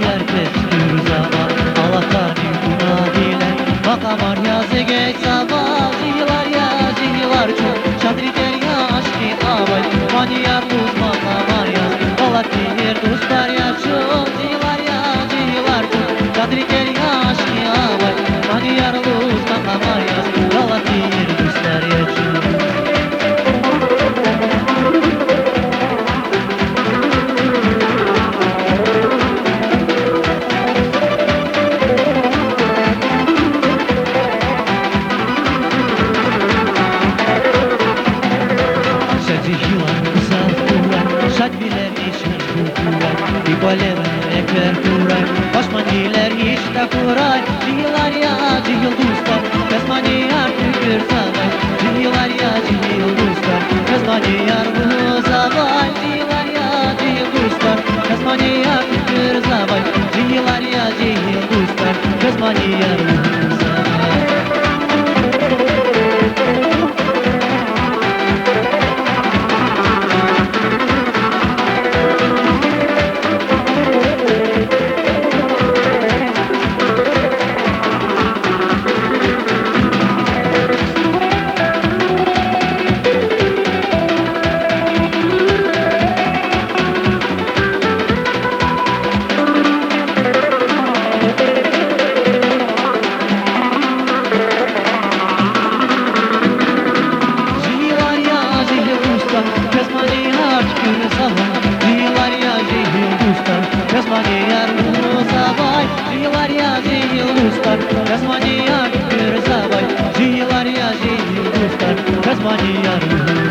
yer kestir zaman Allah'tan buna bile Bakamar yazı geç zaman Zihilar ya zihilar çok Şadri derya aşkı avay Mani yar tuz bakamar yaz Allah bilir dostlar ya çok Zihilar ya zihilar çok Şadri derya aşkı avay Mani yar tuz bakamar yaz Allah bilir dostlar ya çok Osmaniler işte kuray Cihlar ya cihil dostlar Osmani yar tükür zavay Cihlar ya cihil dostlar Osmani yar bu zavay Cihlar ya cihil dostlar Osmani yar tükür zavay Cihlar ya cihil dostlar Osmani yar bu zavay Osmani yar